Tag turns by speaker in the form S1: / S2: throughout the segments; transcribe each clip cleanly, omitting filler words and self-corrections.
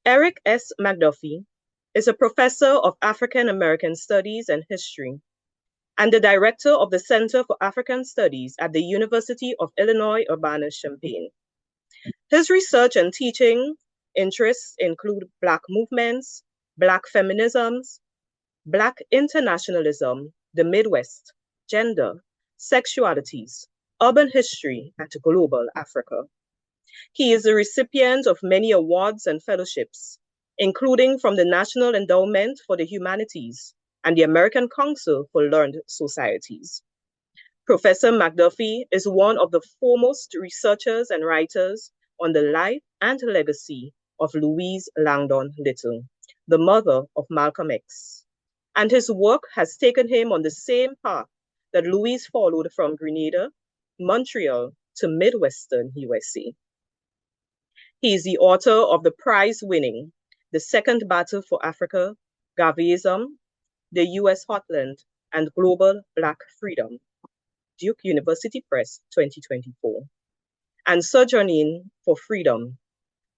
S1: Erik S. McDuffie is a professor of African American Studies and History and the director of the Center for African Studies at the University of Illinois Urbana-Champaign. His research and teaching interests include Black movements, Black feminisms, Black internationalism, the Midwest, gender, sexualities, urban history, and global Africa. He is the recipient of many awards and fellowships, including from the National Endowment for the Humanities and the American Council for Learned Societies. Professor McDuffie is one of the foremost researchers and writers on the life and legacy of Louise Langdon Little, the mother of Malcolm X. And his work has taken him on the same path that Louise followed from Grenada, Montreal to Midwestern USA. He is the author of the prize-winning The Second Battle for Africa, Garveyism, the U.S. Heartland, and Global Black Freedom, Duke University Press, 2024, and Sojourning for Freedom.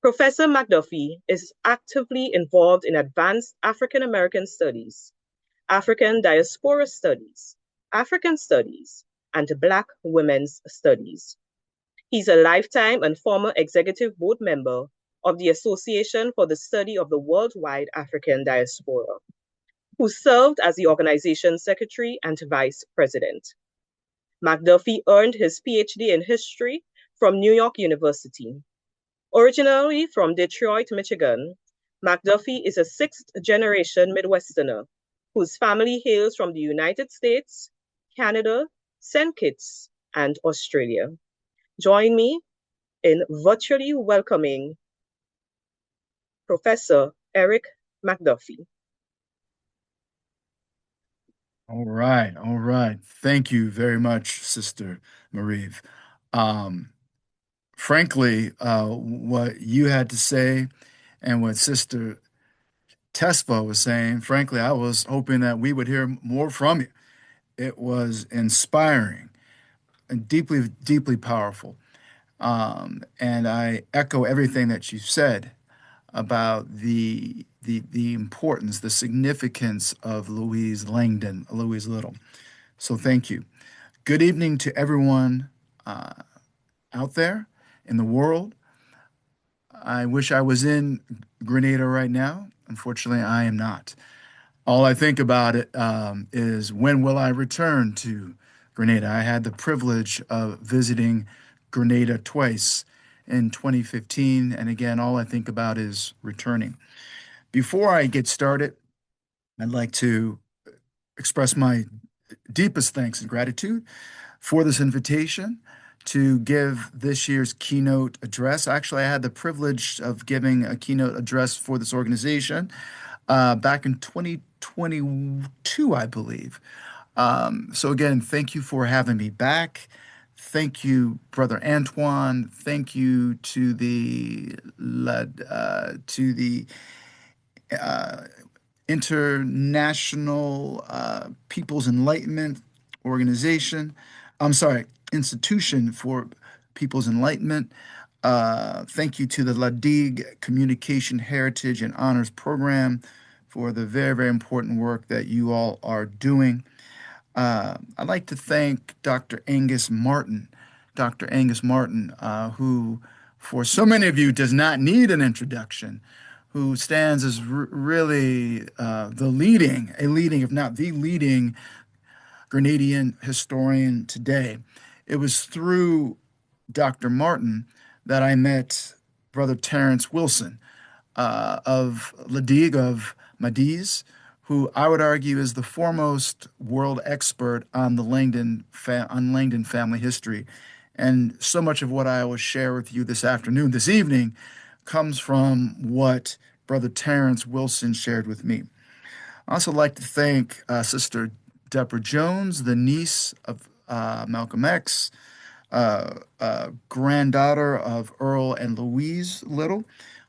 S1: Professor McDuffie is actively involved in advanced African American studies, African diaspora studies, African studies, and Black women's studies. He's a lifetime and former executive board member of the Association for the Study of the Worldwide African Diaspora, who served as the organization's secretary and vice president. McDuffie earned his Ph.D. in history from New York University. Originally from Detroit, Michigan, McDuffie is a sixth-generation Midwesterner whose family hails from the United States, Canada, St. Kitts, and Australia. Join me in virtually welcoming Professor Erik McDuffie.
S2: All right, all right. Thank you very much, Sister Marieve. Frankly, what you had to say and what Sister Tesfa was saying, frankly, I was hoping that we would hear more from you. It was inspiring and deeply, deeply powerful. And I echo everything that you said about the importance, the significance of Louise Langdon, Louise Little. So thank you. Good evening to everyone uh, out there in the world. I wish I was in Grenada right now. Unfortunately, I am not. All I think about it is when will I return to Grenada? I had the privilege of visiting Grenada twice in 2015, and again, all I think about is returning. Before I get started, I'd like to express my deepest thanks and gratitude for this invitation to give this year's keynote address. Actually, I had the privilege of giving a keynote address for this organization back in 2022, I believe. So again, thank you for having me back. Thank you, Brother Antoine. Thank you to the uh, International People's Enlightenment Organization. I'm sorry, Institution for People's Enlightenment. Thank you to the LADIG Communication Heritage and Honors Program for the very, very important work that you all are doing. I'd like to thank Dr. Angus Martin, who, for so many of you, does not need an introduction, who stands as really a leading, if not the leading Grenadian historian today. It was through Dr. Martin that I met Brother Terrence Wilson of Ladig of Madiz, who I would argue is the foremost world expert on the Langdon family history. And so much of what I will share with you this evening, comes from what Brother Terrence Wilson shared with me. I also like to thank Sister Deborah Jones, the niece of Malcolm X, granddaughter of Earl and Louise Little.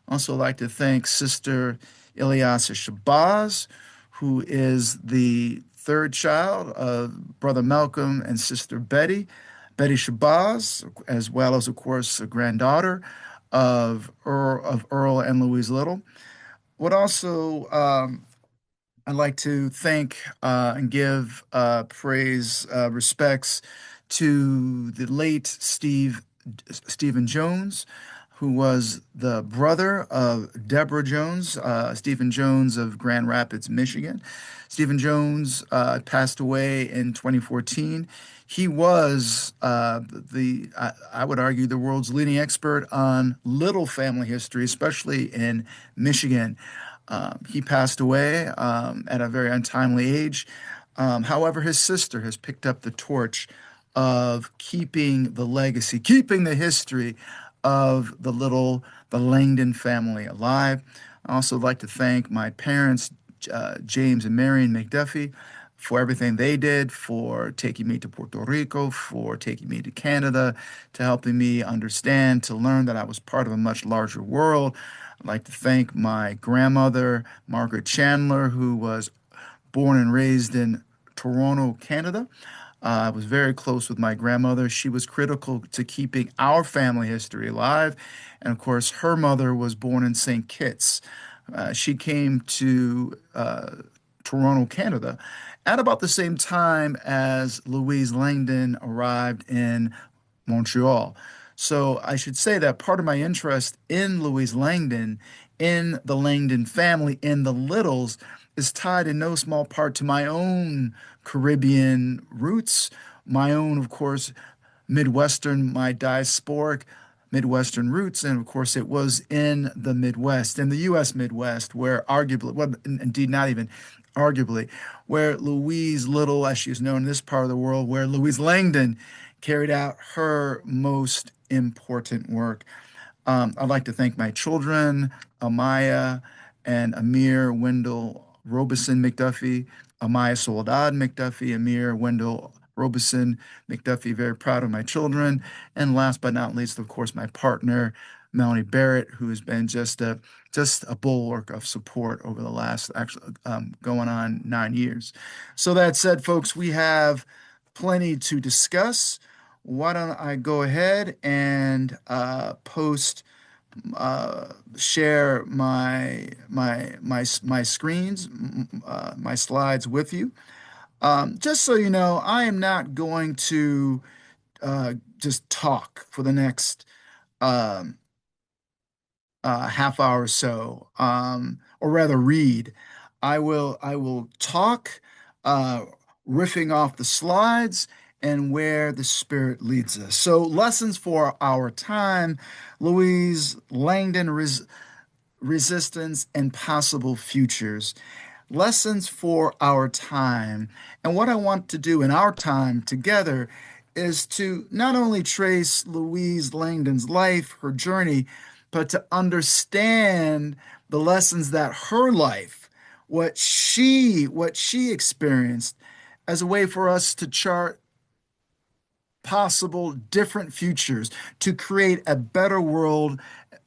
S2: Also like to thank Sister Ilyasa Shabazz, who is the third child of Brother Malcolm and Sister Betty Shabazz, as well as, of course, a granddaughter of Earl and Louise Little. Would also I'd like to thank and give praise, respects to the late Stephen Jones, who was the brother of Deborah Jones, Stephen Jones of Grand Rapids, Michigan. Stephen Jones passed away in 2014. He was I would argue, the world's leading expert on little family history, especially in Michigan. He passed away at a very untimely age. However, his sister has picked up the torch of keeping the legacy, keeping the history of the Langdon family alive. I also like to thank my parents, James and Marion McDuffie, for everything they did, for taking me to Puerto Rico, for taking me to Canada, to helping me understand, to learn that I was part of a much larger world. I'd like to thank my grandmother, Margaret Chandler, who was born and raised in Toronto, Canada. I was very close with my grandmother. She was critical to keeping our family history alive. And of course, her mother was born in St. Kitts. She came to Toronto, Canada, at about the same time as Louise Langdon arrived in Montreal. So I should say that part of my interest in Louise Langdon, in the Langdon family, in the Littles, is tied in no small part to my own Caribbean roots, my own, of course, my diasporic Midwestern roots. And of course, it was in the Midwest, in the U.S. Midwest, where arguably, well, indeed, not even arguably, where Louise Little, as she is known in this part of the world, where Louise Langdon carried out her most important work. I'd like to thank my children, Amaya and Amir Wendell Robeson McDuffie, Amaya Soledad McDuffie, Amir Wendell Robeson McDuffie. Very proud of my children. And last but not least, of course, my partner, Melanie Barrett, who has been just a bulwark of support over the last actually going on 9 years. So that said, folks, we have plenty to discuss. Why don't I go ahead and share my screens, my slides with you. Just so you know, I am not going to just talk for the next um, half hour or so, or rather read. I will talk, uh, riffing off the slides and where the Spirit leads us. So, lessons for our time, Louise Langdon, resistance and possible futures. Lessons for our time. And what I want to do in our time together is to not only trace Louise Langdon's life, her journey, but to understand the lessons that her life, what she experienced, as a way for us to chart possible different futures, to create a better world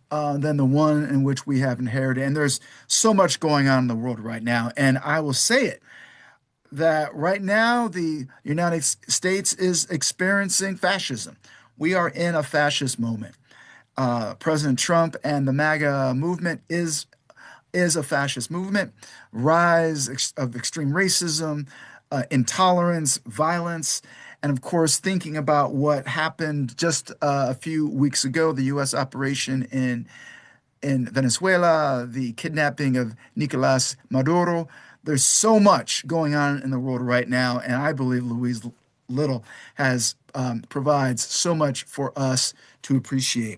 S2: than the one in which we have inherited. And there's so much going on in the world right now. And I will say it, that right now the United States is experiencing fascism. We are in a fascist moment. President Trump and the MAGA movement is a fascist movement. Of extreme racism, intolerance, violence, and of course, thinking about what happened just a few weeks ago, the U.S. operation in Venezuela, the kidnapping of Nicolas Maduro. There's so much going on in the world right now, and I believe Louise Little has provides so much for us to appreciate.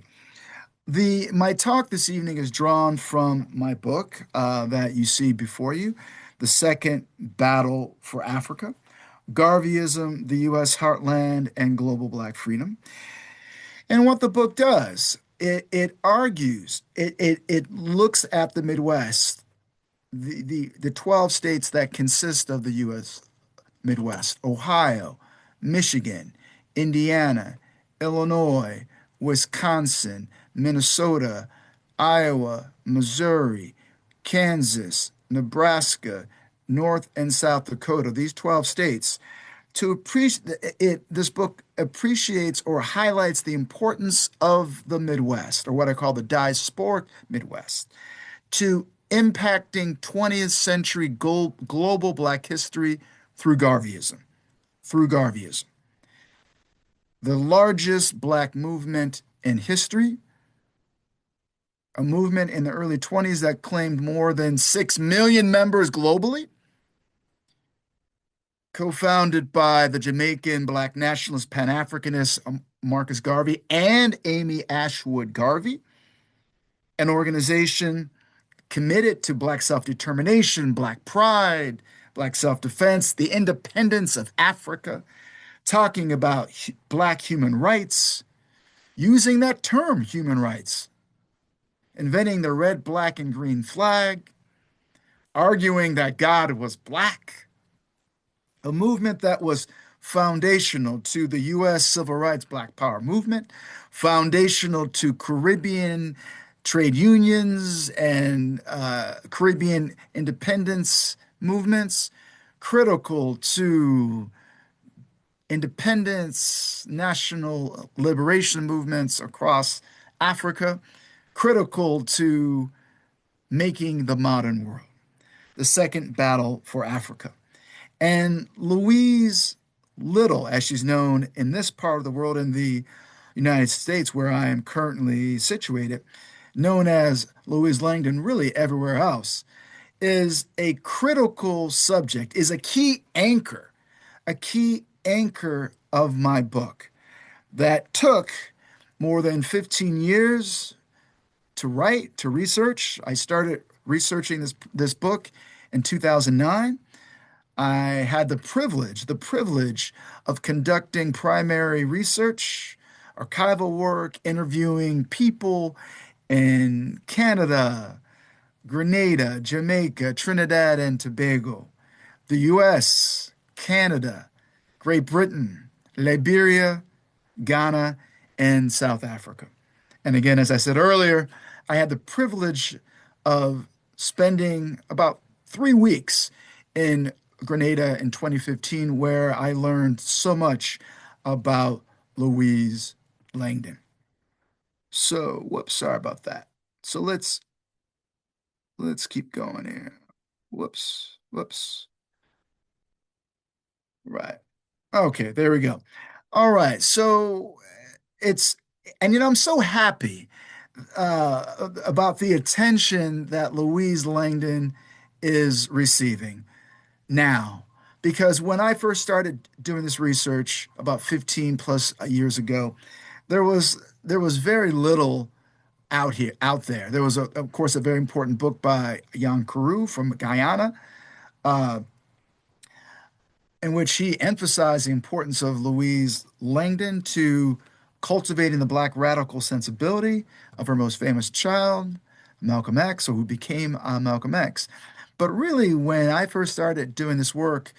S2: My talk this evening is drawn from my book that you see before you, The Second Battle for Africa, Garveyism, the U.S. Heartland, and Global Black Freedom. And what the book does, it argues, it looks at the Midwest, the 12 states that consist of the U.S. Midwest: Ohio, Michigan, Indiana, Illinois, Wisconsin, Minnesota, Iowa, Missouri, Kansas, Nebraska, North and South Dakota, these 12 states, to appreciate it, this book appreciates or highlights the importance of the Midwest, or what I call the diasporic Midwest, to impacting 20th century global Black history through Garveyism. Through Garveyism, the largest Black movement in history, a movement in the early 20s that claimed more than 6 million members globally, co-founded by the Jamaican Black nationalist Pan-Africanist Marcus Garvey and Amy Ashwood Garvey, an organization committed to Black self-determination, Black pride, Black self-defense, the independence of Africa, talking about Black human rights, using that term, human rights, inventing the red, black, and green flag, arguing that God was Black, a movement that was foundational to the U.S. Civil Rights Black Power movement, foundational to Caribbean trade unions and Caribbean independence movements, critical to independence, national liberation movements across Africa, critical to making the modern world, the second battle for Africa. And Louise Little, as she's known in this part of the world, in the United States, where I am currently situated, known as Louise Langdon, really everywhere else, is a critical subject, is a key anchor of my book that took more than 15 years to write, to research. I started researching this book in 2009. I had the privilege of conducting primary research, archival work, interviewing people in Canada, Grenada, Jamaica, Trinidad and Tobago, the US, Canada, Great Britain, Liberia, Ghana, and South Africa. And again, as I said earlier, I had the privilege of spending about 3 weeks in Grenada in 2015, where I learned so much about Louise Langdon. So, whoops, sorry about that. So let's keep going here. Whoops. Right. Okay, there we go. All right. So it's and I'm so happy about the attention that Louise Langdon is receiving now. Because when I first started doing this research about 15 plus years ago, there was very little out there. There was, of course, a very important book by Jan Carew from Guyana, uh, in which he emphasized the importance of Louise Langdon to cultivating the Black radical sensibility of her most famous child, Malcolm X, or who became Malcolm X. But really, when I first started doing this work,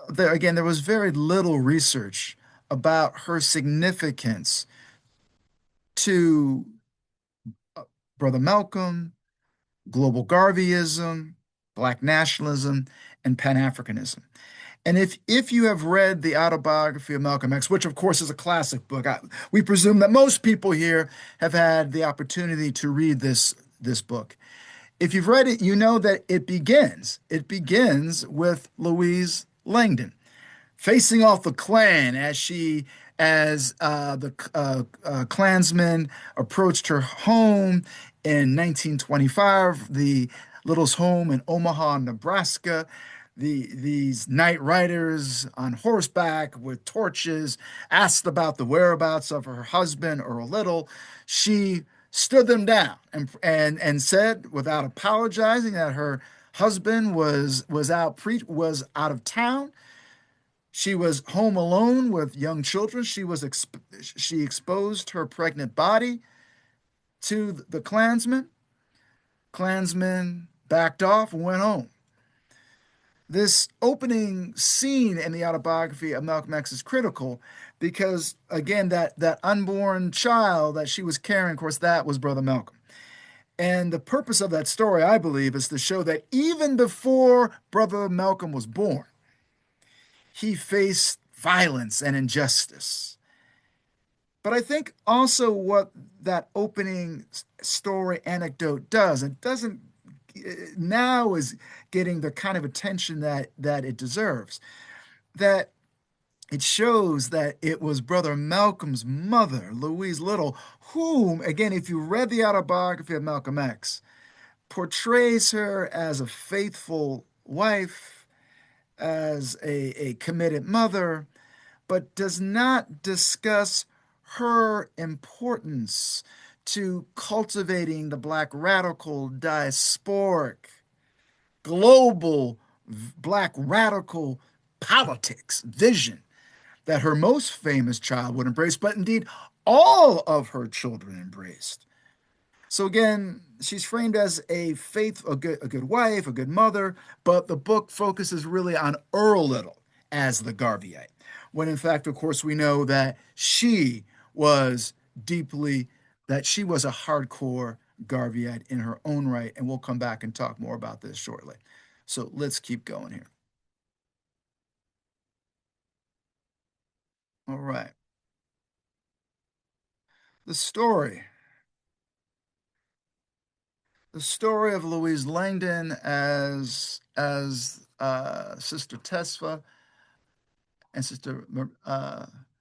S2: there was very little research about her significance to Brother Malcolm, global Garveyism, Black nationalism, and Pan-Africanism. And if you have read the autobiography of Malcolm X, which of course is a classic book, we presume that most people here have had the opportunity to read this book. If you've read it, you know that it begins with Louise Langdon facing off the Klan as the Klansmen approached her home in 1925, the Little's home in Omaha, Nebraska. These night riders on horseback with torches asked about the whereabouts of her husband, Earl Little. She stood them down and said, without apologizing, that her husband was out of town. She was home alone with young children. She exposed her pregnant body to the Klansmen. Klansmen backed off and went home. This opening scene in the autobiography of Malcolm X is critical because, again, that unborn child that she was carrying, of course, that was Brother Malcolm. And the purpose of that story, I believe, is to show that even before Brother Malcolm was born, he faced violence and injustice. But I think also what that opening story anecdote does, it doesn't now is getting the kind of attention that it deserves. That it shows that it was Brother Malcolm's mother, Louise Little, whom, again, if you read the autobiography of Malcolm X, portrays her as a faithful wife, as a committed mother, but does not discuss her importance to cultivating the Black radical, diasporic, global Black radical politics vision that her most famous child would embrace, but indeed all of her children embraced. So again, she's framed as a good wife, a good mother, but the book focuses really on Earl Little as the Garveyite, when in fact, of course, we know that was deeply, that she was a hardcore Garveyite in her own right, and we'll come back and talk more about this shortly. So let's keep going here. All right. The story. The story of Louise Langdon as Sister Tesfa and Sister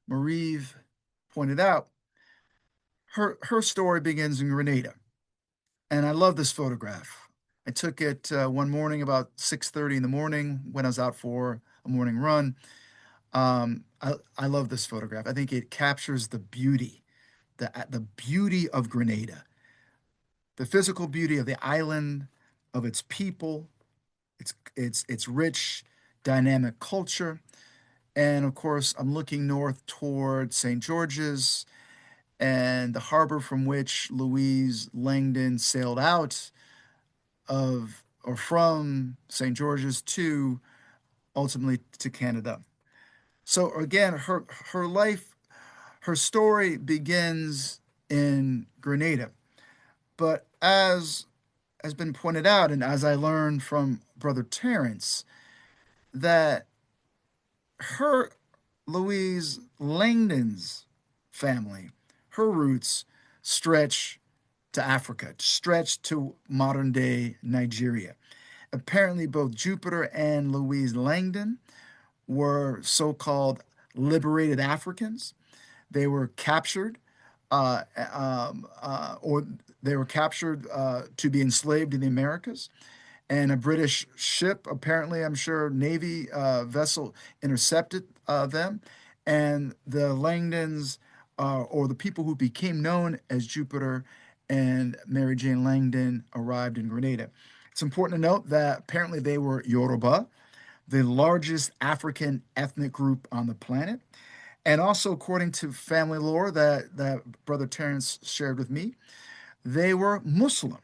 S2: Marie pointed out, her story begins in Grenada, and I love this photograph. I took it one morning about 6:30 in the morning when I was out for a morning run. I love this photograph. I think it captures the beauty, the beauty of Grenada, the physical beauty of the island, of its people, its rich, dynamic culture. And of course, I'm looking north toward St. George's and the harbor from which Louise Langdon sailed out of or from St. George's to ultimately to Canada. So again, her life, her story begins in Grenada. But as has been pointed out, and as I learned from Brother Terence, that her Louise Langdon's family, her roots stretch to Africa, stretch to modern day Nigeria. Apparently, both Jupiter and Louise Langdon were so called liberated Africans. They were captured, or they were captured to be enslaved in the Americas. And a British ship, apparently, I'm sure, Navy vessel intercepted them. And the Langdons, or the people who became known as Jupiter and Mary Jane Langdon, arrived in Grenada. It's important to note that apparently they were Yoruba, the largest African ethnic group on the planet. And also, according to family lore that Brother Terence shared with me, they were Muslim.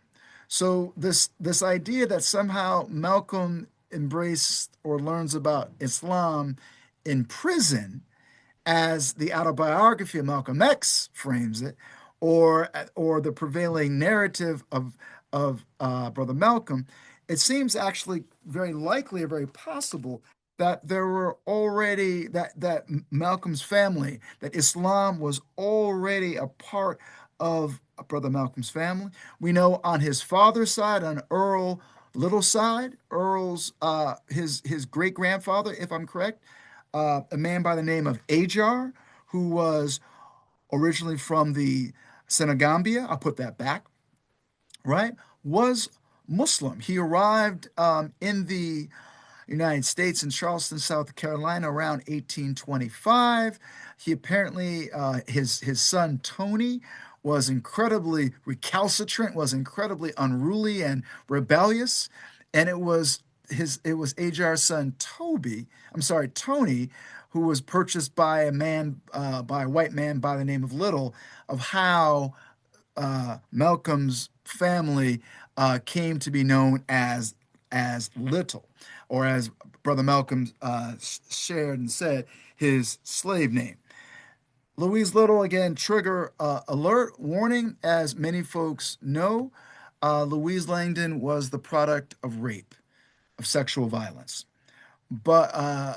S2: So this idea that somehow Malcolm embraced or learns about Islam in prison, as the autobiography of Malcolm X frames it, or the prevailing narrative of Brother Malcolm, it seems actually very likely or very possible that there were already that Malcolm's family, that Islam was already a part of Brother Malcolm's family. We know on his father's side, on Earl Little's side, Earl's his great grandfather, if I'm correct, a man by the name of Ajar, who was originally from the Senegambia. I'll put that back, right? Was Muslim. He arrived in the United States in Charleston, South Carolina, around 1825. He apparently, his son Tony was incredibly recalcitrant, was incredibly unruly and rebellious, and it was Ajar's son Tony, who was purchased by a white man by the name of Little, of how Malcolm's family came to be known as Little, or as Brother Malcolm shared and said, his slave name. Louise Little, again, trigger alert, warning. As many folks know, Louise Langdon was the product of rape, of sexual violence. but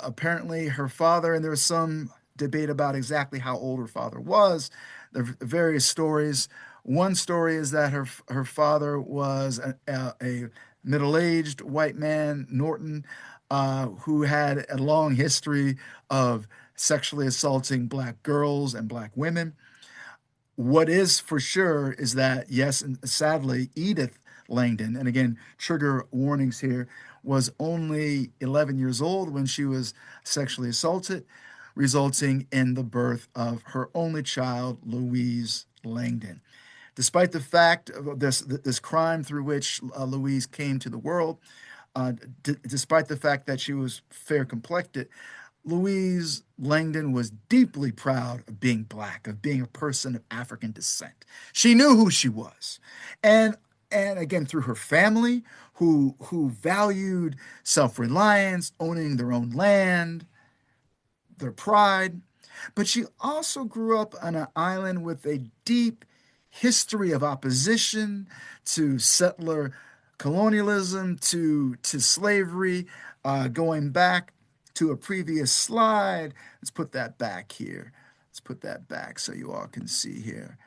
S2: apparently her father, and there was some debate about exactly how old her father was. There are various stories. One story is that her father was a middle-aged white man, Norton, who had a long history of sexually assaulting black girls and black women. What is for sure is that, yes, and sadly, Edith Langdon, and again, trigger warnings here, was only 11 years old when she was sexually assaulted, resulting in the birth of her only child, Louise Langdon. Despite the fact of this crime through which Louise came to the world, uh, despite the fact that she was fair complected, Louise Langdon was deeply proud of being black, of being a person of African descent. She knew who she was. And and again through her family who valued self-reliance, owning their own land, their pride. But she also grew up on an island with a deep history of opposition to settler colonialism, to slavery, going back to a previous slide. Let's put that back here. Let's put that back so you all can see here.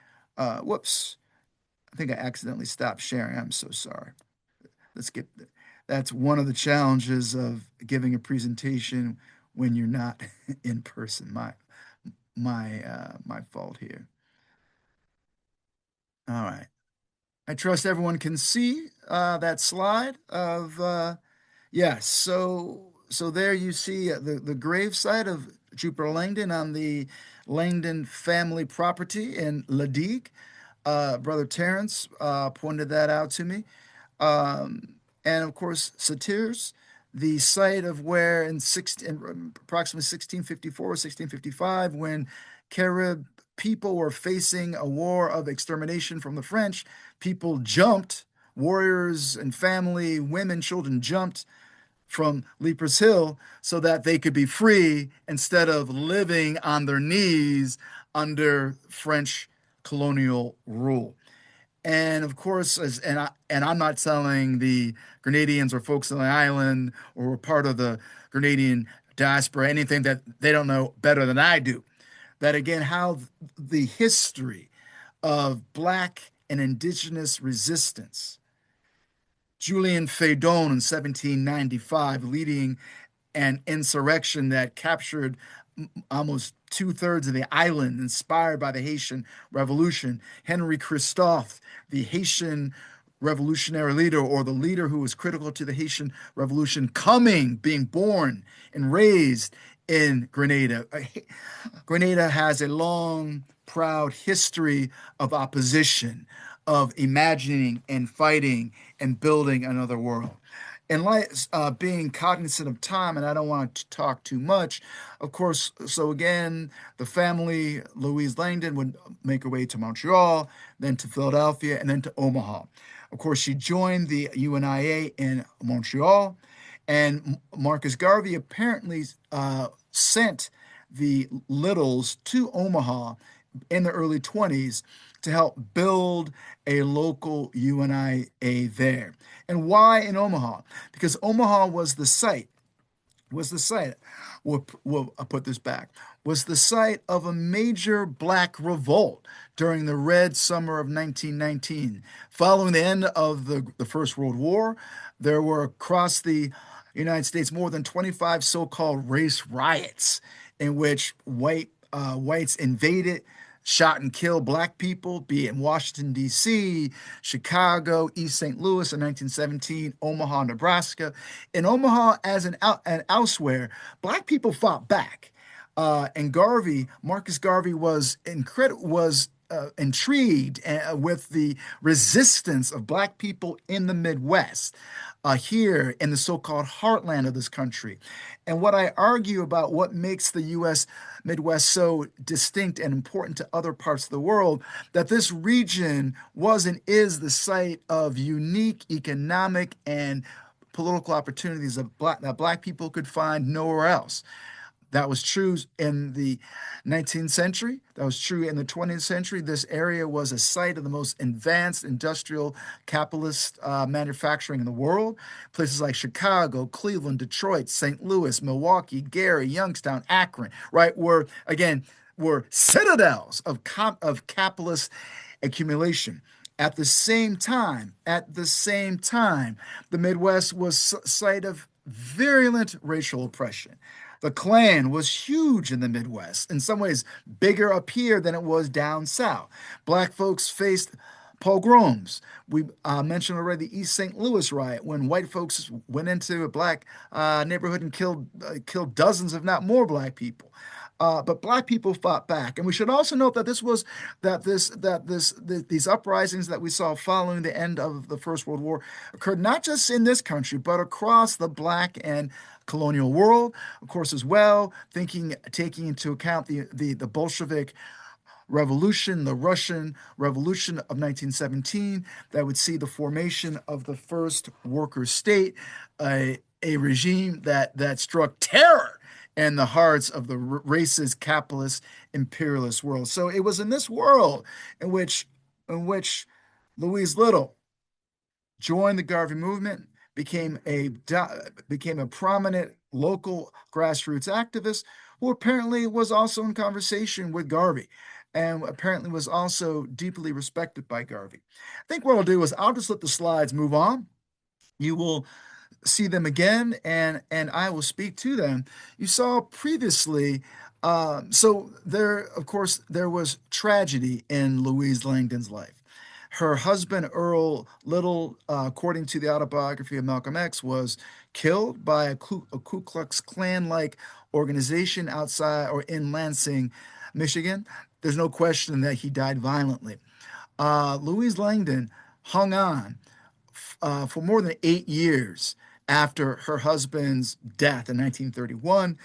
S2: Whoops. I think I accidentally stopped sharing. I'm so sorry. Let's get that's one of the challenges of giving a presentation when you're not in person. My fault here. All right. I trust everyone can see that slide of yes. So there you see the grave site of Jupiter Langdon on the Langdon family property in Ladigue. Brother Terrence pointed that out to me. And of course, Satyrs, the site of where in approximately 1654 or 1655, when Carib people were facing a war of extermination from the French, people jumped, warriors and family, women, children jumped from Leapers Hill so that they could be free instead of living on their knees under French colonial rule. And of course, I'm not telling the Grenadians or folks on the island or part of the Grenadian diaspora anything that they don't know better than I do. That again, how the history of Black and Indigenous resistance, Julian Faidon in 1795 leading an insurrection that captured almost two-thirds of the island, inspired by the Haitian Revolution. Henry Christophe, the Haitian revolutionary leader, or the leader who was critical to the Haitian Revolution, being born and raised in Grenada. Grenada has a long, proud history of opposition, of imagining and fighting and building another world. And being cognizant of time, and I don't want to talk too much, of course. So again, the family, Louise Langdon, would make her way to Montreal, then to Philadelphia, and then to Omaha. Of course, she joined the UNIA in Montreal, and Marcus Garvey apparently sent the Littles to Omaha in the early 20s to help build a local UNIA there. And why in Omaha? Because Omaha was the site, I'll put this back, was the site of a major black revolt during the Red Summer of 1919. Following the end of the First World War, there were across the United States more than 25 so-called race riots in which whites invaded, shot and killed black people, be it in Washington, D.C., Chicago, East St. Louis in 1917, Omaha, Nebraska. In Omaha, and elsewhere, black people fought back. And Marcus Garvey was intrigued with the resistance of black people in the Midwest, here in the so-called heartland of this country. And what I argue about what makes the U.S. Midwest so distinct and important to other parts of the world, that this region was and is the site of unique economic and political opportunities that black people could find nowhere else. That was true in the 19th century. That was true in the 20th century. This area was a site of the most advanced industrial capitalist manufacturing in the world. Places like Chicago, Cleveland, Detroit, St. Louis, Milwaukee, Gary, Youngstown, Akron, right, were citadels of capitalist accumulation. At the same time, the Midwest was site of virulent racial oppression. The Klan was huge in the Midwest, in some ways bigger up here than it was down south. Black folks faced pogroms. We mentioned already the East St. Louis riot when white folks went into a black neighborhood and killed dozens, if not more, black people. But black people fought back, and we should also note that these uprisings that we saw following the end of the First World War occurred not just in this country but across the black and colonial world, of course, as well. Taking into account the Bolshevik Revolution, the Russian Revolution of 1917, that would see the formation of the first worker state, a regime that struck terror in the hearts of the racist, capitalist, imperialist world. So it was in this world in which Louise Little joined the Garvey movement, became a prominent local grassroots activist who apparently was also in conversation with Garvey and apparently was also deeply respected by Garvey. I think what I'll do is I'll just let the slides move on. You will see them again, and I will speak to them. You saw previously, so there, of course, there was tragedy in Louise Langdon's life. Her husband, Earl Little, according to the autobiography of Malcolm X, was killed by a Ku Klux Klan like organization outside or in Lansing, Michigan. There's no question that he died violently. Louise Langdon hung on for more than 8 years after her husband's death in 1931,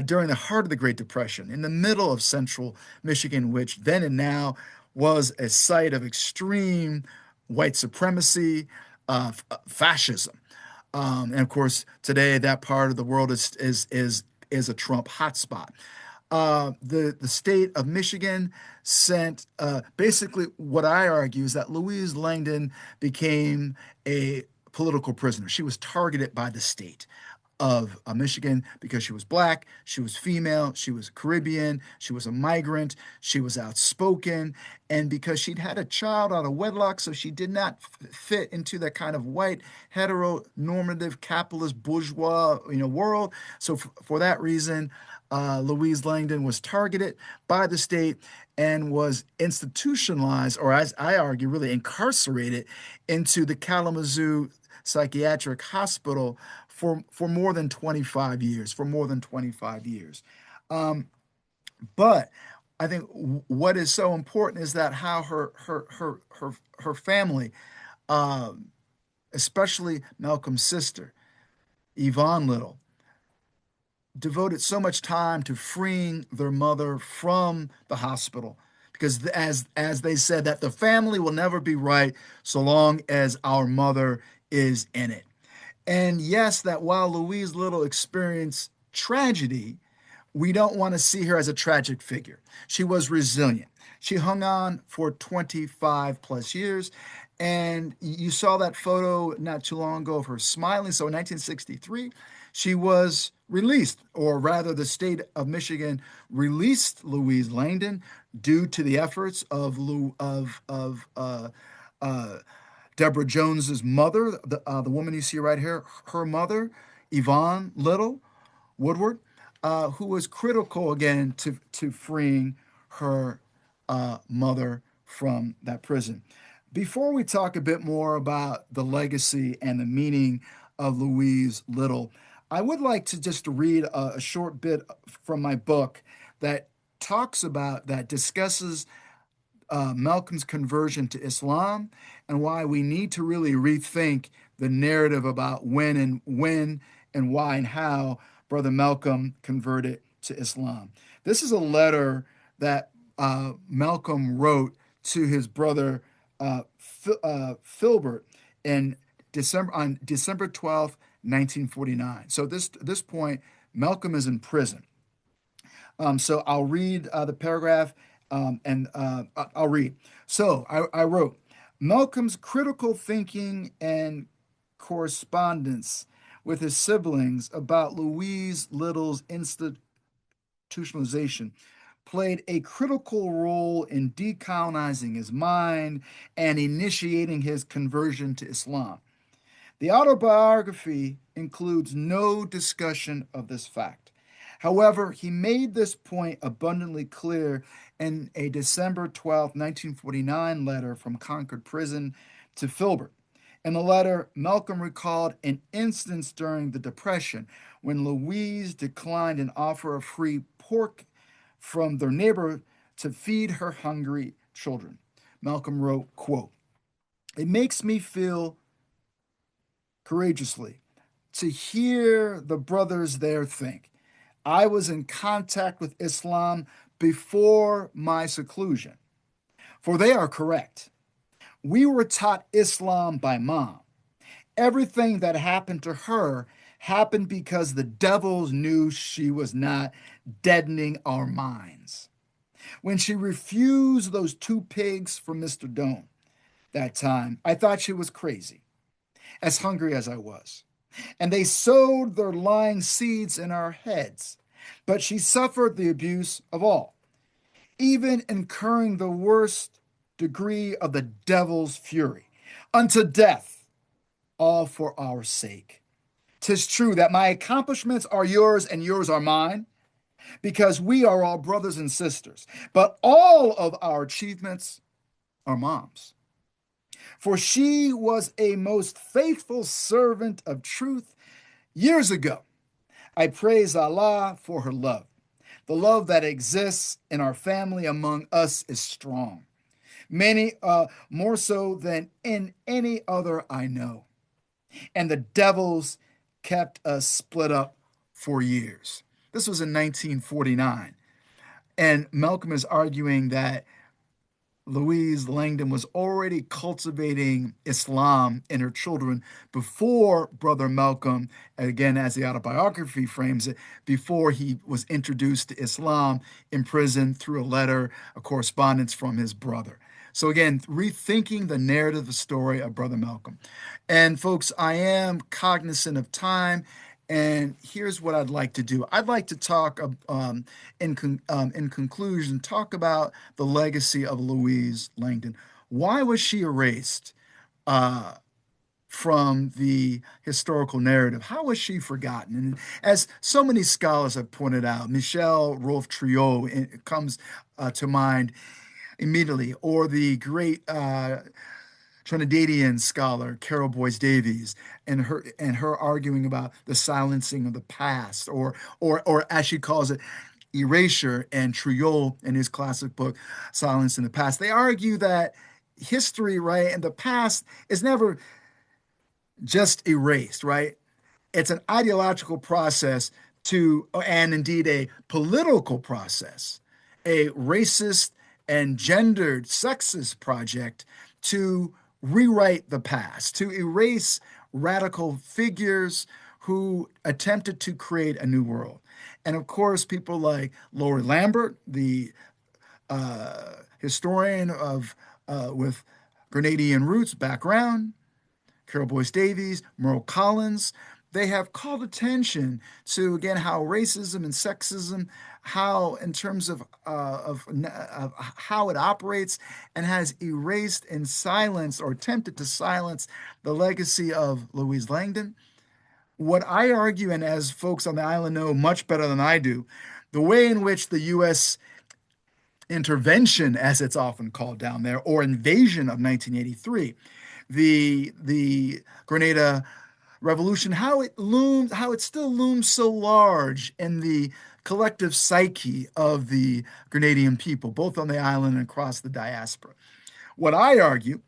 S2: during the heart of the Great Depression, in the middle of central Michigan, which then and now was a site of extreme white supremacy, fascism. And of course, today that part of the world is a Trump hotspot. The state of Michigan sent basically what I argue is that Louise Langdon became a political prisoner. She was targeted by the state of Michigan because she was black, she was female, she was Caribbean, she was a migrant, she was outspoken, and because she'd had a child out of wedlock, so she did not fit into that kind of white, heteronormative, capitalist, bourgeois, world. So for that reason, Louise Langdon was targeted by the state and was institutionalized, or as I argue, really incarcerated into the Kalamazoo Psychiatric Hospital for more than 25 years. For more than 25 years. But I think what is so important is that how her family, uh, especially Malcolm's sister, Yvonne Little, devoted so much time to freeing their mother from the hospital because as they said that the family will never be right so long as our mother is in it. And yes, that while Louise Little experienced tragedy, we don't want to see her as a tragic figure. She was resilient. She hung on for 25 plus years. And you saw that photo not too long ago of her smiling. So in 1963, she was released, or rather, the state of Michigan released Louise Langdon due to the efforts of uh, Deborah Jones's mother, the woman you see right here, her mother, Yvonne Little Woodward, who was critical again to freeing her mother from that prison. Before we talk a bit more about the legacy and the meaning of Louise Little, I would like to just read a short bit from my book that discusses Malcolm's conversion to Islam and why we need to really rethink the narrative about when and why and how Brother Malcolm converted to Islam. This is a letter that Malcolm wrote to his brother Filbert in December 12th, 1949. So this point, Malcolm is in prison. So I'll read the paragraph and I'll read. So I wrote Malcolm's critical thinking and correspondence with his siblings about Louise Little's institutionalization played a critical role in decolonizing his mind and initiating his conversion to Islam. The autobiography includes no discussion of this fact. However, he made this point abundantly clear in a December 12, 1949 letter from Concord Prison to Filbert. In the letter, Malcolm recalled an instance during the Depression when Louise declined an offer of free pork from their neighbor to feed her hungry children. Malcolm wrote, quote, "It makes me feel courageously to hear the brothers there think I was in contact with Islam before my seclusion. For they are correct. We were taught Islam by mom. Everything that happened to her happened because the devils knew she was not deadening our minds. When she refused those 2 pigs from Mr. Doan that time, I thought she was crazy, as hungry as I was. And they sowed their lying seeds in our heads. But she suffered the abuse of all, even incurring the worst degree of the devil's fury, unto death, all for our sake. 'Tis true that my accomplishments are yours and yours are mine, because we are all brothers and sisters, but all of our achievements are mom's. For she was a most faithful servant of truth years ago. I praise Allah for her love. The love that exists in our family among us is strong, many more so than in any other I know. And the devils kept us split up for years." This was in 1949. And Malcolm is arguing that Louise Langdon was already cultivating Islam in her children before Brother Malcolm, again, as the autobiography frames it, before he was introduced to Islam in prison through a letter, a correspondence from his brother. So, again, rethinking the narrative, the story of Brother Malcolm. And, folks, I am cognizant of time. And here's what I'd like to do. I'd like to talk, in conclusion, talk about the legacy of Louise Langdon. Why was she erased uh, from the historical narrative? How was she forgotten? And as so many scholars have pointed out, Michel Rolfe-Triot comes to mind immediately, or the great Trinidadian scholar Carol Boyce Davies and her arguing about the silencing of the past, or as she calls it, erasure, and Triot in his classic book Silence in the Past. They argue that history, right, and the past is never just erased, right? It's an ideological process and indeed a political process, a racist and gendered sexist project to rewrite the past, to erase radical figures who attempted to create a new world. And of course, people like Lori Lambert, the historian with Grenadian roots background, Carol Boyce Davies, Merle Collins, they have called attention to, again, how racism and sexism, how in terms of how it operates, and has erased and silenced or attempted to silence the legacy of Louise Langdon. What I argue, and as folks on the island know much better than I do, the way in which the U.S. intervention, as it's often called down there, or invasion of 1983, the Grenada Revolution, how it still looms so large in the collective psyche of the Grenadian people, both on the island and across the diaspora. What I argue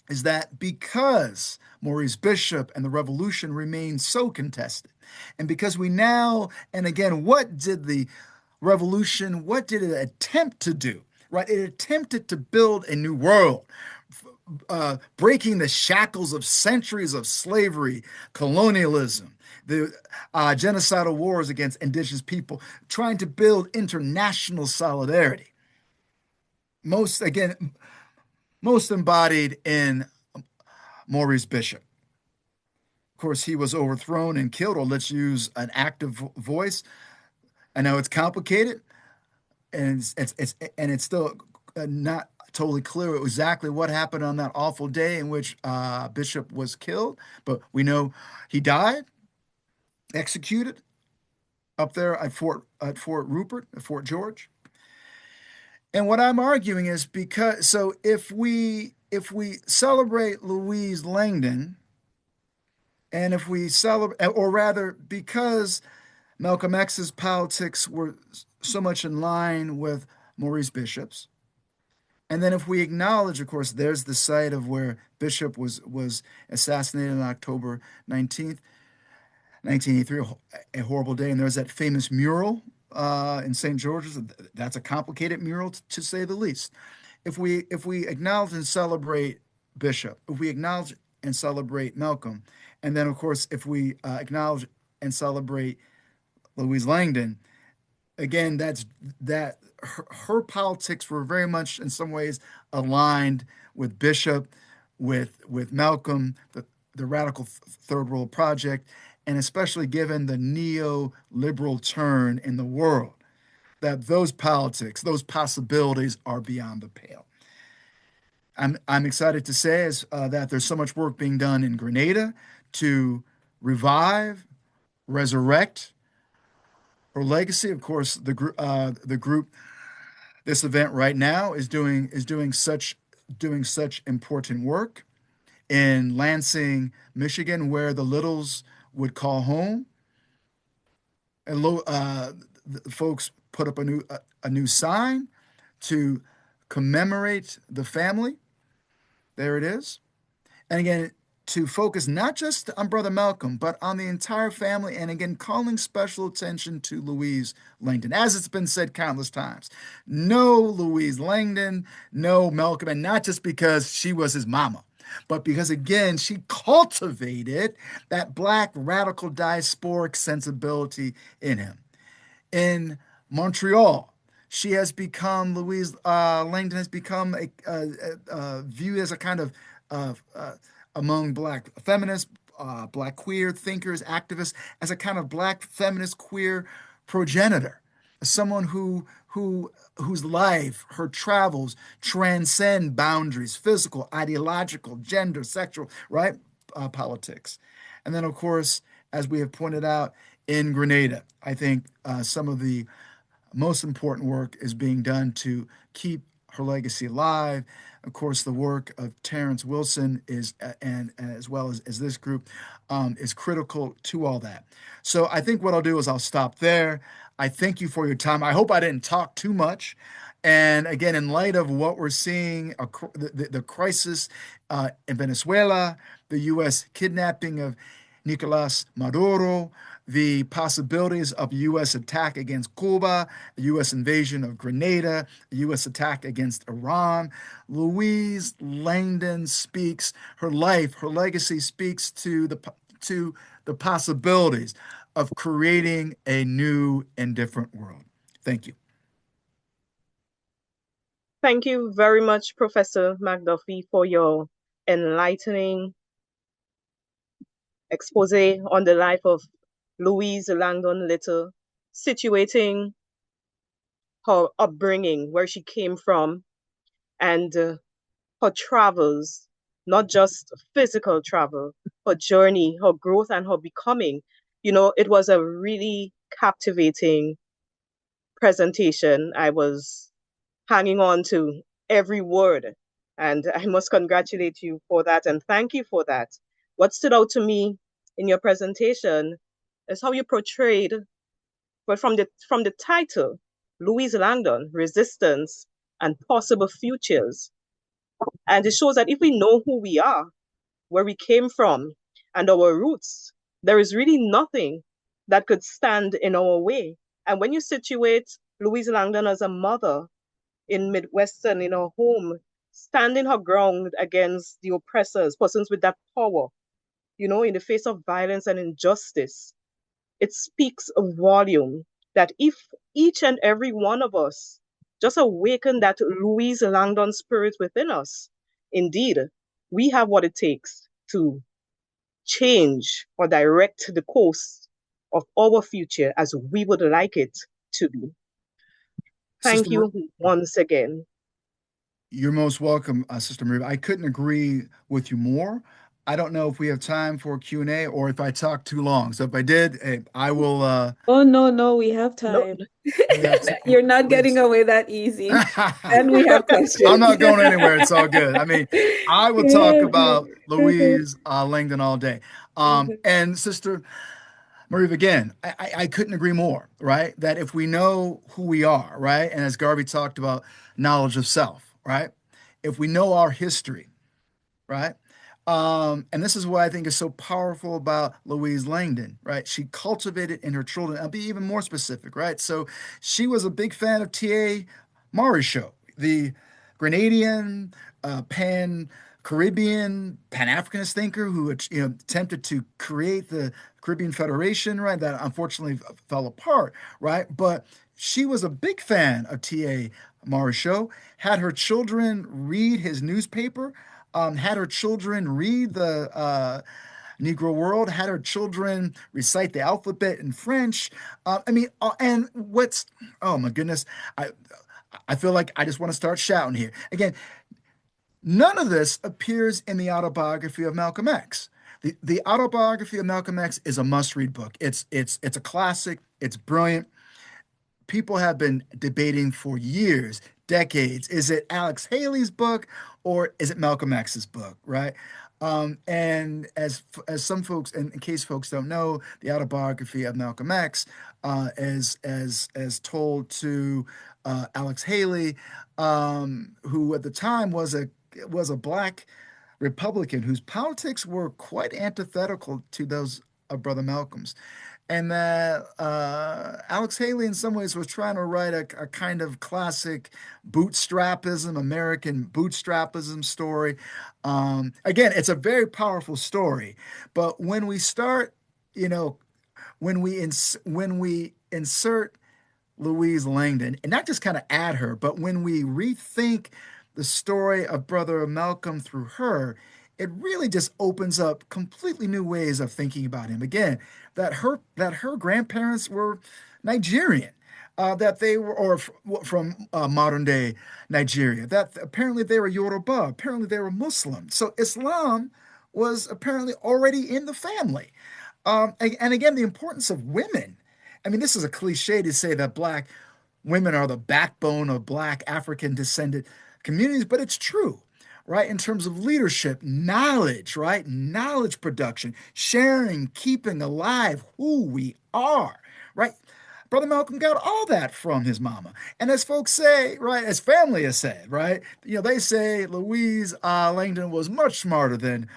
S2: is that because Maurice Bishop and the revolution remain so contested, and because we now, and again, what did the revolution, what did it attempt to do? Right? It attempted to build a new world breaking the shackles of centuries of slavery, colonialism, the genocidal wars against indigenous people, trying to build international solidarity. Most, again, most embodied in Maurice Bishop. Of course, he was overthrown and killed, or let's use an active voice. I know it's complicated, and it's still not totally clear exactly what happened on that awful day in which Bishop was killed, but we know he died, executed up there at Fort Rupert, at Fort George. And what I'm arguing is because so if we celebrate Louise Langdon, and if we celebrate, or rather, because Malcolm X's politics were so much in line with Maurice Bishop's, and then if we acknowledge, of course, there's the site of where Bishop was assassinated on October 19th, 1983, a horrible day. And there's that famous mural in St. George's. That's a complicated mural, to say the least. If we acknowledge and celebrate Bishop, if we acknowledge and celebrate Malcolm, and then, of course, if we acknowledge and celebrate Louise Langdon, again, that her politics were very much in some ways aligned with Bishop, with Malcolm, the radical third world project, and especially given the neoliberal turn in the world, that those politics, those possibilities are beyond the pale. I'm excited to say that there's so much work being done in Grenada to revive, resurrect her legacy. Of course, the group, this event right now is doing such important work in Lansing, Michigan, where the Littles would call home. And the folks put up a new sign to commemorate the family. There it is. And again, to focus not just on Brother Malcolm, but on the entire family, and again, calling special attention to Louise Langdon. As it's been said countless times, no Louise Langdon, no Malcolm, and not just because she was his mama, but because, again, she cultivated that Black radical diasporic sensibility in him. In Montreal, Louise Langdon has become viewed as a kind of among Black feminists, Black queer thinkers, activists, as a kind of Black feminist queer progenitor, someone whose life, her travels transcend boundaries, physical, ideological, gender, sexual, right, politics. And then, of course, as we have pointed out in Grenada, I think some of the most important work is being done to keep her legacy alive. Of course, the work of Terrence Wilson and as well as this group, is critical to all that. So I think what I'll do is I'll stop there. I thank you for your time. I hope I didn't talk too much. And again, in light of what we're seeing, the crisis in Venezuela, the U.S. kidnapping of Nicolas Maduro, the possibilities of a U.S. attack against Cuba, a U.S. invasion of Grenada, a U.S. attack against Iran. Louise Langdon speaks, her life, her legacy speaks to the possibilities of creating a new and different world. Thank you.
S1: Thank you very much, Professor McDuffie, for your enlightening expose on the life of Louise Langdon Little, situating her upbringing, where she came from, and her travels, not just physical travel, her journey, her growth, and her becoming. It was a really captivating presentation. I was hanging on to every word, and I must congratulate you for that and thank you for that. What stood out to me in your presentation is how you portrayed, but from the title, Louise Langdon, Resistance and Possible Futures. And it shows that if we know who we are, where we came from, and our roots, there is really nothing that could stand in our way. And when you situate Louise Langdon as a mother in Midwestern, in her home, standing her ground against the oppressors, persons with that power, in the face of violence and injustice. It speaks a volume that if each and every one of us just awaken that Louise Langdon spirit within us, indeed, we have what it takes to change or direct the course of our future as we would like it to be.
S2: Sister,
S1: Thank you once again.
S2: you're most welcome, Sister Maria. I couldn't agree with you more. I don't know if we have time for Q&A or if I talk too long. So if I did, hey, I will.
S3: Oh, no, no, we have
S1: No,
S3: time.
S2: We have
S3: You're not
S2: we have
S3: getting away that easy.
S2: I'm
S3: And we have questions.
S2: not going anywhere. It's all good. I mean, I would talk
S3: Yes.
S2: about Louise Langdon all day. And Sister Marie, again, I couldn't agree more, right? That if we know who we are, right? And as Garvey talked about, knowledge of self, right? If we know our history, right? And this is what I think is so powerful about Louise Langdon, right? She cultivated in her children. I'll be even more specific, right? So she was a big fan of T.A. Marichaux, the Grenadian, Pan-Caribbean, Pan-Africanist thinker who attempted to create the Caribbean Federation, right? That unfortunately fell apart, right? But she was a big fan of T.A. Marichaux, had her children read his newspaper, had her children read the Negro World, had her children recite the alphabet in French. And what's, oh my goodness, I, I feel like I just want to start shouting here. Again, none of this appears in the autobiography of Malcolm X. The autobiography of Malcolm X is a must-read book. It's a classic. It's brilliant. People have been debating for years, decades. Is it Alex Haley's book or is it Malcolm X's book, right? And as some folks, in case folks don't know, the autobiography of Malcolm X, as told to Alex Haley, who at the time was a black Republican whose politics were quite antithetical to those of Brother Malcolm's, and that Alex Haley, in some ways, was trying to write a kind of classic bootstrapism, American bootstrapism story. Again, it's a very powerful story, but when we start, you know, when we insert Louise Langdon, and not just kind of add her, but when we rethink the story of Brother Malcolm through her, it really just opens up completely new ways of thinking about him. Again, that her grandparents were Nigerian, that they were or from modern day Nigeria, that apparently they were Yoruba, apparently they were Muslim. So Islam was apparently already in the family. And again, the importance of women. I mean, this is a cliche to say that black women are the backbone of black African descended communities, but it's true, right? In terms of leadership, knowledge, right? Knowledge production, sharing, keeping alive who we are, right? Brother Malcolm got all that from his mama. And as folks say, right, as family has said, right, they say Louise Langdon was much smarter than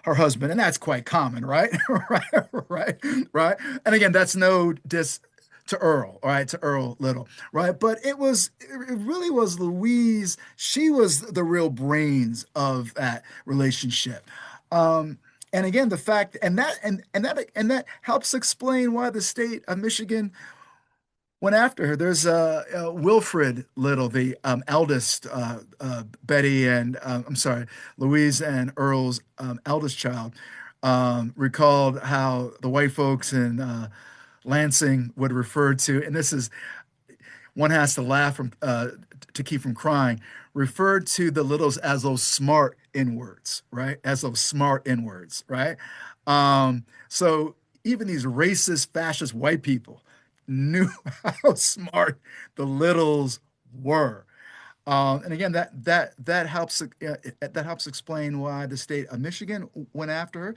S2: her husband, and that's quite common, right? right, right, right. And again, that's no diss to Earl, all right, to Earl Little, right? But it really was Louise. She was the real brains of that relationship. And again, the fact and that helps explain why the state of Michigan went after her. There's Wilfred Little, the eldest, Betty and I'm sorry, Louise and Earl's eldest child, recalled how the white folks in Lansing would refer to, and this is one has to laugh to keep from crying, referred to the littles as those smart inwards, right? As those smart inwards, right? So even these racist, fascist white people knew how smart the littles were. And again, that helps explain why the state of Michigan went after her.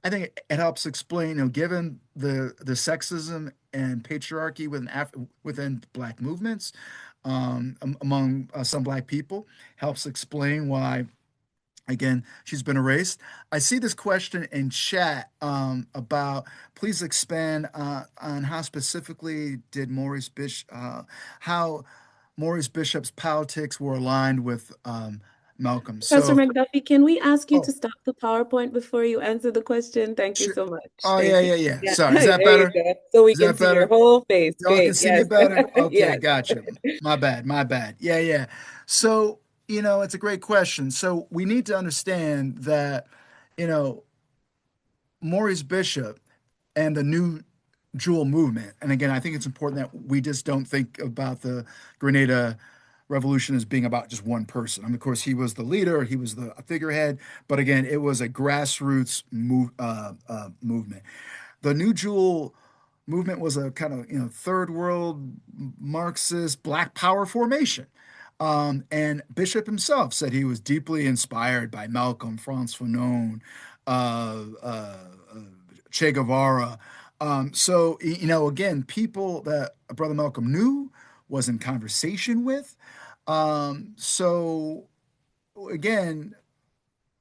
S2: I think it helps explain, given the sexism and patriarchy within Black movements, among some Black people, helps explain why. Again, she's been erased. I see this question in chat about please expand on how specifically did how Maurice Bishop's politics were aligned with Malcolm.
S3: Professor
S2: So,
S3: McDuffie, can we ask you to
S2: oh,
S3: stop the PowerPoint before you answer the question? Thank you
S2: sure.
S3: so much.
S2: Oh, yeah,
S3: Thank you.
S2: yeah, yeah.
S3: Yeah,
S2: Sorry. Is that
S3: there you
S2: better?
S3: go. So we
S2: Is
S3: can
S2: that
S3: see your
S2: better?
S3: whole face.
S2: Y'all can
S3: Great.
S2: see me
S3: Yes.
S2: better? Okay,
S3: Yes.
S2: gotcha. My bad, my bad. Yeah, yeah. So, it's a great question. So we need to understand that, you know, Maurice Bishop and the New Jewel movement. And again, I think it's important that we just don't think about the Grenada Revolution as being about just one person. I mean, of course, he was the leader, he was the figurehead, but again, it was a grassroots movement. The New Jewel movement was a kind of third world Marxist Black Power formation. And Bishop himself said he was deeply inspired by Malcolm, Franz Fanon, uh, uh, uh, Che Guevara. So, again, people that Brother Malcolm knew, was in conversation with. So, again,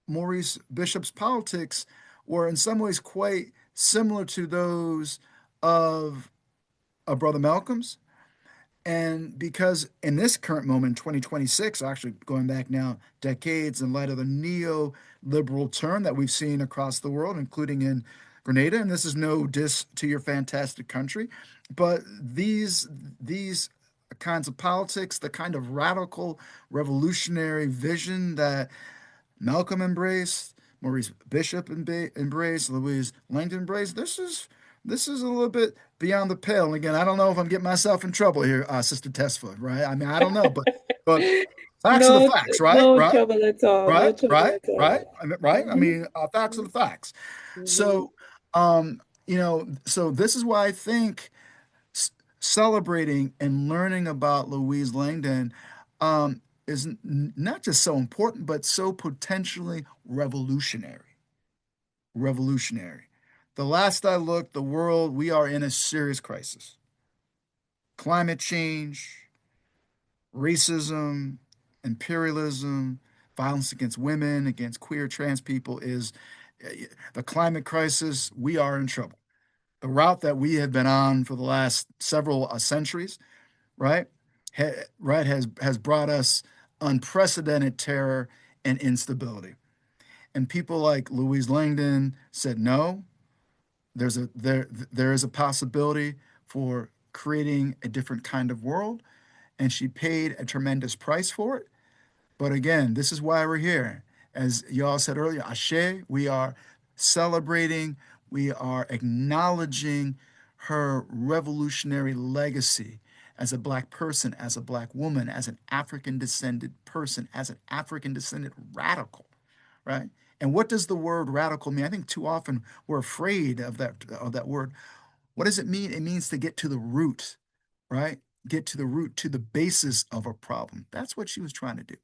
S2: Maurice Bishop's politics were in some ways quite similar to those of Brother Malcolm's. And because in this current moment, 2026, actually going back now decades in light of the neoliberal turn that we've seen across the world, including in Grenada, and this is no diss to your fantastic country, but these kinds of politics, the kind of radical revolutionary vision that Malcolm embraced, Maurice Bishop embraced, Louise Langdon embraced. This is a little bit beyond the pale. And again, I don't know if I'm getting myself in trouble here, Sister Tesfa, right? I mean, I don't know, but facts are the
S3: No,
S2: facts, right?
S3: no
S2: Right?
S3: trouble at all. No
S2: Right?
S3: trouble
S2: Right?
S3: at all.
S2: Right? I mean, right? I
S3: Mhm.
S2: mean, facts are the facts.
S3: Mhm.
S2: So, so this is why I think celebrating and learning about Louise Langdon is not just so important, but so potentially revolutionary. Revolutionary. The last I looked, the world, we are in a serious crisis. Climate change, racism, imperialism, violence against women, against queer, trans people is the climate crisis. We are in trouble. The route that we have been on for the last several centuries, right? Right, has brought us unprecedented terror and instability. And people like Louise Langdon said, no, there is a possibility for creating a different kind of world, and she paid a tremendous price for it. But again, this is why we're here. As y'all said earlier, Ashe, we are celebrating, we are acknowledging her revolutionary legacy as a Black person, as a Black woman, as an African descended person, as an African descended radical, right? And what does the word radical mean? I think too often we're afraid of that word. What does it mean? It means to get to the root, right? Get to the root, to the basis of a problem. That's what she was trying to do.